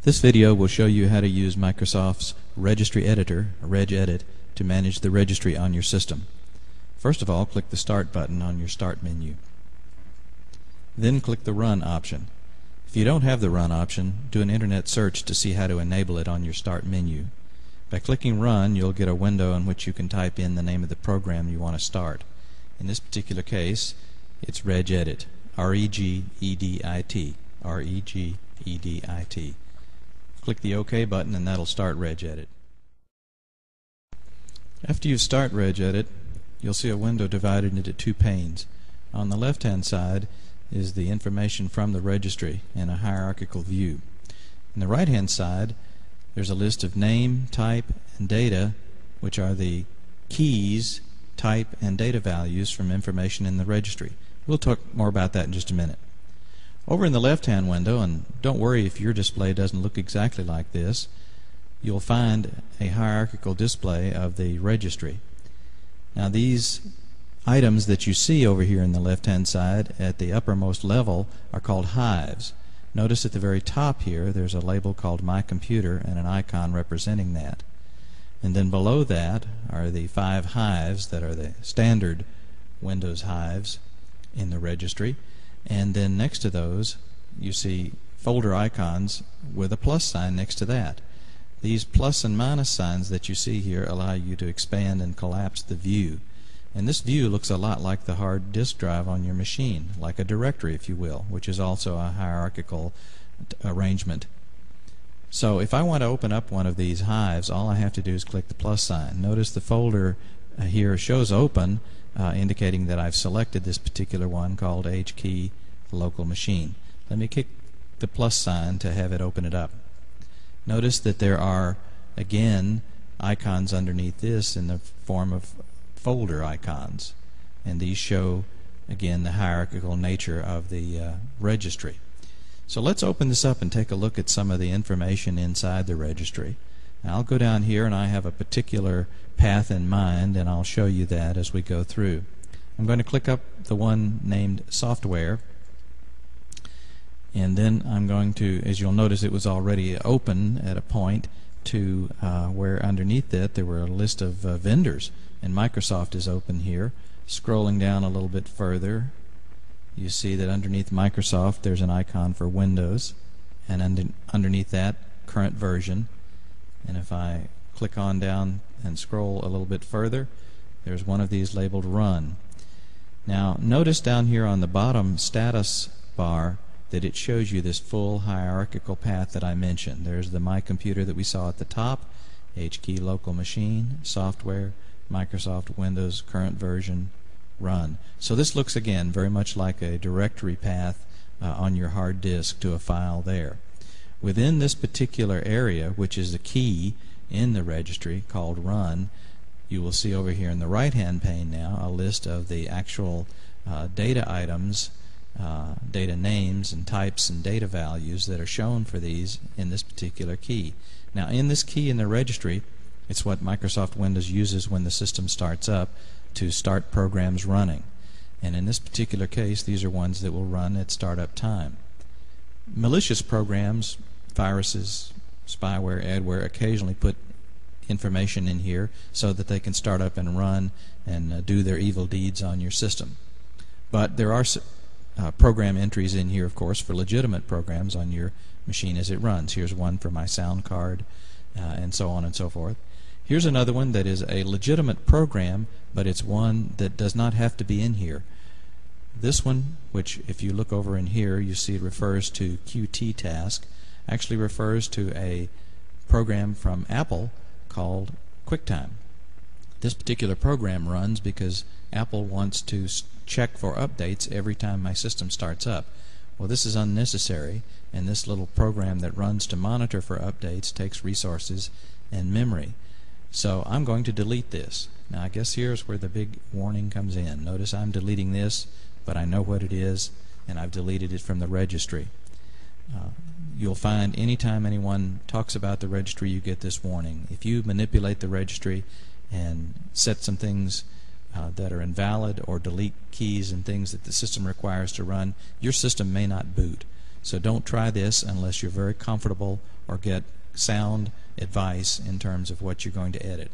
This video will show you how to use Microsoft's registry editor, Regedit, to manage the registry on your system. First of all, click the Start button on your Start menu. Then click the Run option. If you don't have the Run option, do an internet search to see how to enable it on your Start menu. By clicking Run, you'll get a window in which you can type in the name of the program you want to start. In this particular case, it's Regedit, R-E-G-E-D-I-T, R-E-G-E-D-I-T. Click the OK button and that'll start Regedit. After you start Regedit, you'll see a window divided into two panes. On the left-hand side is the information from the registry in a hierarchical view. On the right-hand side, there's a list of name, type, and data, which are the keys, type, and data values from information in the registry. We'll talk more about that in just a minute. Over in the left-hand window, and don't worry if your display doesn't look exactly like this, you'll find a hierarchical display of the registry. Now these items that you see over here in the left-hand side at the uppermost level are called hives. Notice at the very top here there's a label called My Computer and an icon representing that. And then below that are the 5 hives that are the standard Windows hives in the registry. And then next to those you see folder icons with a plus sign next to that. These plus and minus signs that you see here allow you to expand and collapse the view. And this view looks a lot like the hard disk drive on your machine, like a directory if you will, which is also a hierarchical arrangement. So if I want to open up one of these hives, all I have to do is click the plus sign. Notice the folder here shows open, indicating that I've selected this particular one called HKey local machine. Let me click the plus sign to have it open it up. Notice that there are again icons underneath this in the form of folder icons, and these show again the hierarchical nature of the registry. So let's open this up and take a look at some of the information inside the registry. Now I'll go down here and I have a particular path in mind, and I'll show you that as we go through. I'm going to click up the one named Software, and then I'm going to, as you'll notice, it was already open at a point to where underneath that there were a list of vendors, and Microsoft is open here. Scrolling down a little bit further, you see that underneath Microsoft there's an icon for Windows, and underneath that current version. And if I click on down and scroll a little bit further, there's one of these labeled Run. Now notice down here on the bottom status bar that it shows you this full hierarchical path that I mentioned. There's the My Computer that we saw at the top, HKey local machine, software, Microsoft, Windows, current version, Run. So this looks again very much like a directory path on your hard disk to a file there. Within this particular area, which is the key in the registry called Run, you will see over here in the right hand pane now a list of the actual data items, data names and types and data values that are shown for these in this particular key. Now in this key in the registry, it's what Microsoft Windows uses when the system starts up to start programs running. And in this particular case, these are ones that will run at startup time. Malicious programs, viruses, spyware, adware occasionally put information in here so that they can start up and run and do their evil deeds on your system. But there are program entries in here, of course, for legitimate programs on your machine as it runs. Here's one for my sound card, and so on and so forth. Here's another one that is a legitimate program, but it's one that does not have to be in here. This one, which if you look over in here you see it refers to Qt task, actually refers to a program from Apple called QuickTime. This particular program runs because Apple wants to check for updates every time my system starts up. Well, this is unnecessary, and this little program that runs to monitor for updates takes resources and memory. So I'm going to delete this. Now I guess here's where the big warning comes in. Notice I'm deleting this, but I know what it is, and I've deleted it from the registry. You'll find anytime anyone talks about the registry you get this warning. If you manipulate the registry and set some things that are invalid or delete keys and things that the system requires to run, your system may not boot. So don't try this unless you're very comfortable or get sound advice in terms of what you're going to edit.